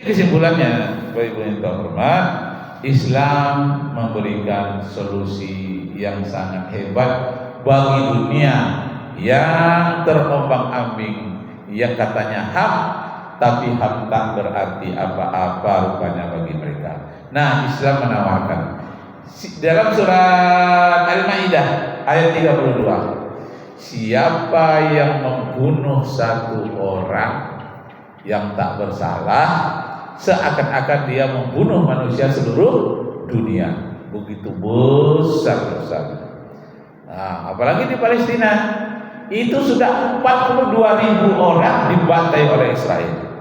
Kesimpulannya, Bapak Ibu yang terhormat, Islam memberikan solusi yang sangat hebat bagi dunia yang terombang-ambing, yang katanya HAM, tapi HAM tak berarti apa-apa rupanya bagi mereka. Nah, Islam menawarkan dalam surat Al-Maidah ayat 32, siapa yang membunuh satu orang yang tak bersalah, seakan-akan dia membunuh manusia seluruh dunia. Begitu besar dosanya. Nah, apalagi di Palestina itu sudah 42.000 orang dibantai oleh Israel.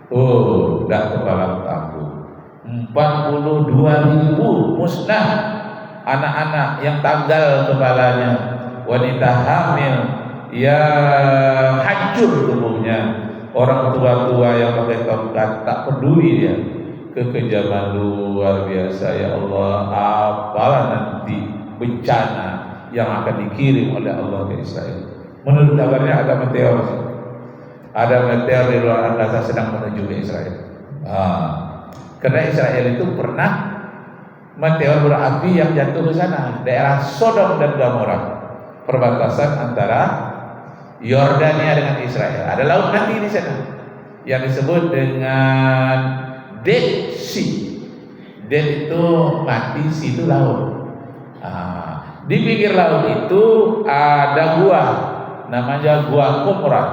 Oh, dah kepala tahu. 42.000 musnah anak-anak yang tanggal kepalanya, wanita hamil yang hancur tubuhnya, orang tua-tua yang pakai tongkat, tak peduli dia. Kekejaman luar biasa, ya Allah. Apalah nanti bencana yang akan dikirim oleh Allah ke Israel. Menurut kabarnya ada meteor, di luar angkasa sedang menuju ke Israel. Karena Israel itu pernah meteor berapi yang jatuh ke sana, daerah Sodom dan Gomora, perbatasan antara Yordania dengan Israel. Ada laut nanti di sana yang disebut dengan Dead Sea. Dead itu mati, sea itu laut. Di pinggir laut itu ada gua, namanya Gua Qumran.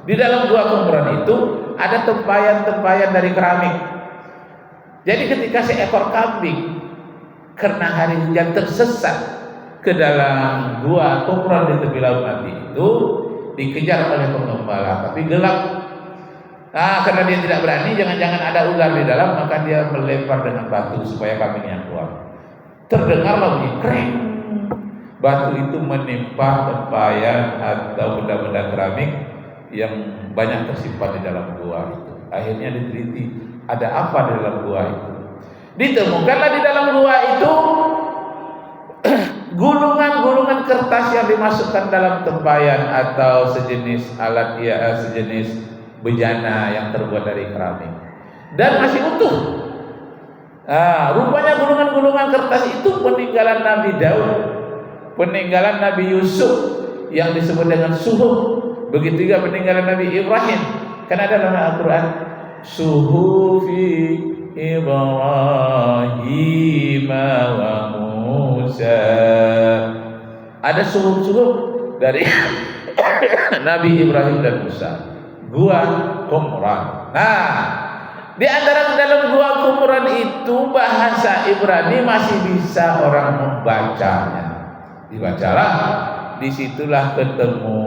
Di dalam Gua Qumran itu ada tempayan-tempayan dari keramik. Jadi ketika seekor kambing karena hari hujan tersesat ke dalam Gua Qumran di tepi laut mati itu, dikejar oleh pengembala, tapi gelap. Karena dia tidak berani, jangan-jangan ada ular di dalam, maka dia melempar dengan batu supaya kambingnya keluar. Terdengarlah bunyi kreng. Batu itu menimpa tempayan atau benda-benda keramik yang banyak tersimpan di dalam gua itu. Akhirnya diteliti, ada apa di dalam gua itu. Ditemukanlah di dalam gua itu gulungan-gulungan kertas yang dimasukkan dalam tempayan atau sejenis alat, sejenis bejana yang terbuat dari keramik dan masih utuh. Rupanya gulungan-gulungan kertas itu peninggalan Nabi Daud, peninggalan Nabi Yusuf yang disebut dengan suhuf. Begitu juga peninggalan Nabi Ibrahim. Kan ada dalam Al-Quran, suhufi Ibrahim wa Musa. Ada suhuf-suhuf dari Nabi Ibrahim dan Musa. Gua Qumran. Nah, di antara dalam Gua Qumran itu bahasa Ibrani masih bisa orang membacanya. Dibacalah, disitulah ketemu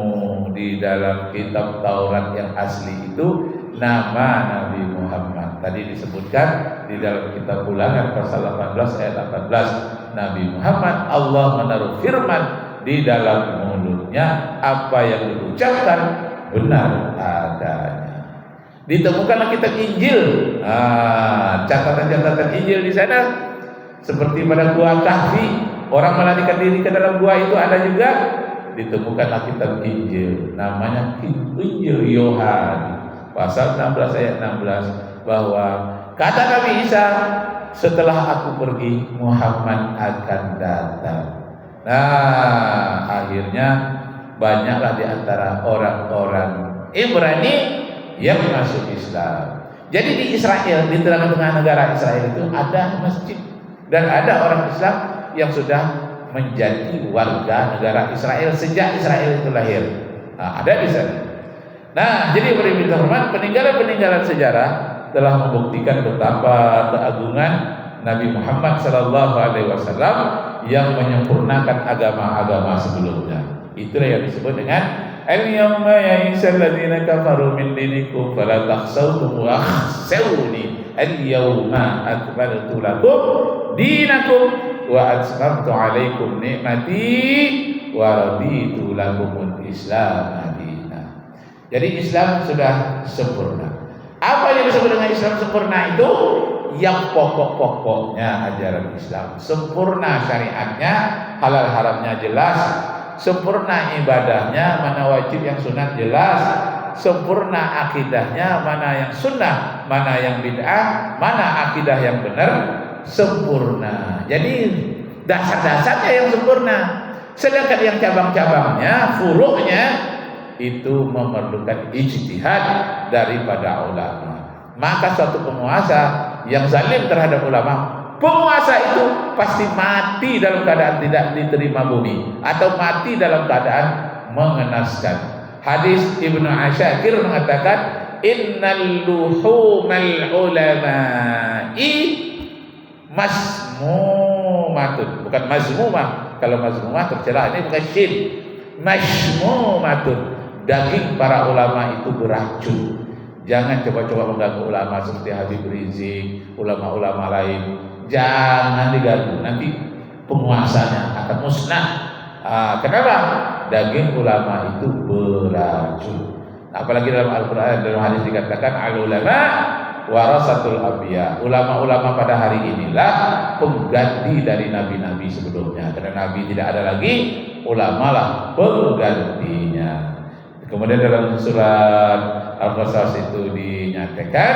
di dalam kitab Taurat yang asli itu nama Nabi Muhammad. Tadi disebutkan di dalam kitab Ulangan pasal 18 ayat 18, Nabi Muhammad Allah menaruh firman di dalam mulutnya, apa yang diucapkan benar adanya. Ditemukanlah kitab Injil, catatan-catatan Injil di sana, seperti pada Gua Kahfi, orang melarikan diri ke dalam gua itu ada juga. Ditemukanlah kitab Injil, namanya Injil Yohanes, pasal 16 ayat 16, bahwa kata Nabi Isa, setelah aku pergi Muhammad akan datang. Nah, akhirnya banyaklah di antara orang-orang Ibrani yang masuk Islam. Jadi di Israel, di tengah-tengah negara Israel itu ada masjid dan ada orang Islam yang sudah menjadi warga negara Israel sejak Israel itu lahir. Ada di sana. Nah, jadi peninggalan-peninggalan sejarah telah membuktikan betapa keagungan Nabi Muhammad SAW yang menyempurnakan agama-agama sebelumnya. Itulah yang disebut dengan al-yawma ya'isal ladzina kafaru min dinikum fala takhshawhum wakhshawni al-yawma akmaltu lakum dinakum wa atmamtu 'alaikum ni'mati wa raditu lakumul Islam madinah. Jadi Islam sudah sempurna. Apa yang disebut dengan Islam sempurna itu? Yang pokok-pokoknya ajaran Islam sempurna, syariatnya, halal haramnya jelas, sempurna ibadahnya, mana wajib yang sunat jelas, sempurna akidahnya, mana yang sunnah, mana yang bid'ah, mana akidah yang benar, sempurna. Jadi dasar-dasarnya yang sempurna. Sedangkan yang cabang-cabangnya, furu'nya itu memerlukan ijtihad daripada ulama. Maka suatu penguasa yang zalim terhadap ulama, penguasa itu pasti mati dalam keadaan tidak diterima bumi atau mati dalam keadaan mengenaskan. Hadis Ibnu Asyakir mengatakan, innal luhumal ulama'i masmumatun, bukan mazmumah. Kalau mazmumah tercela, ini bukan syin. Masmumatun, daging para ulama itu beracun. Jangan coba-coba mengganggu ulama seperti Habib Rizik, ulama-ulama lain. Jangan diganggu, nanti penguasanya akan musnah. Kenapa? Daging ulama itu beracun. Apalagi dalam Al-Quran, dalam hadis dikatakan al-ulama warasatul anbiya. Ulama-ulama pada hari inilah pengganti dari nabi-nabi sebelumnya. Karena nabi tidak ada lagi, ulama lah penggantinya. Kemudian dalam surat Al-Qasas itu dinyatakan,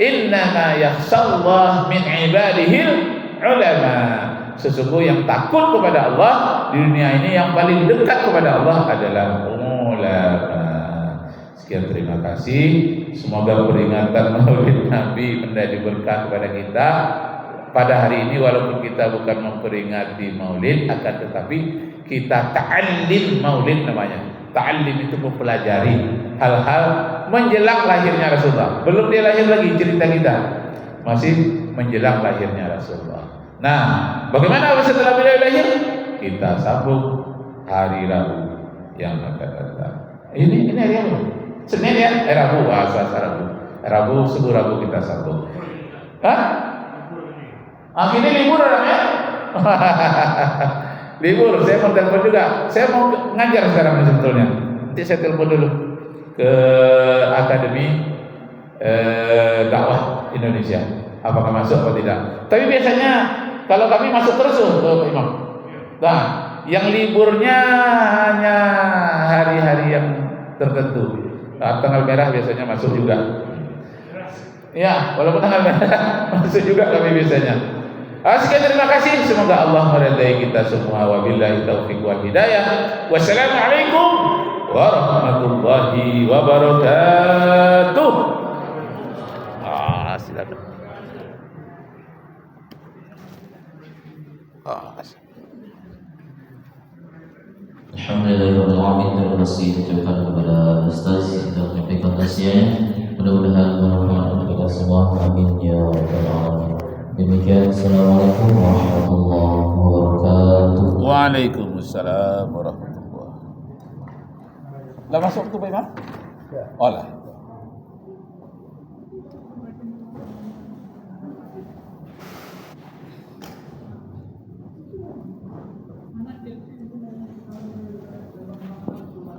innama yakhshallah min ibadihil ulama. Sesungguhnya yang takut kepada Allah di dunia ini, yang paling dekat kepada Allah adalah ulama. Sekian, terima kasih. Semoga peringatan Maulid Nabi menjadi berkah kepada kita pada hari ini. Walaupun kita bukan memperingati Maulid, akan tetapi kita ta'allim Maulid namanya. Ta'allim itu mempelajari hal-hal menjelang lahirnya Rasulullah. Belum dia lahir lagi cerita kita, masih menjelang lahirnya Rasulullah. Nah, bagaimana setelah beliau lahir? Kita sambung hari Rabu yang akan datang. Ini hari apa? Senin ya? Rabu, Selasa Rabu. Rabu, subuh Rabu kita sambung. Hah? Akhirnya libur orang ya? Libur, saya mau telepon juga. Saya mau ngajar sekarang sebetulnya. Nanti saya telepon dulu ke Akademi Dakwah Indonesia. Apakah masuk atau tidak? Tapi biasanya kalau kami masuk terus Pak Imam. Nah, yang liburnya hanya hari-hari yang tertentu. Nah, tanggal merah biasanya masuk juga. Ya, walaupun tanggal merah masuk juga kami biasanya. Sekian, terima kasih. Semoga Allah meridai kita semua. Wabillahi taufiq wal hidayah. Wassalamualaikum warahmatullahi wabarakatuh. Silakan. Alhamdulillah, terima kasih ucapkan kepada Ustaz yang menyampaikan nasihatnya. Mudah-mudahan bermanfaat untuk kita semua. Amin ya rabbal alamin. Demikian, assalamualaikum warahmatullahi wabarakatuh. Waalaikumsalam warahmatullahi wabarakatuh. Lah masuk tu Pak Imam? Ya. Oh lah.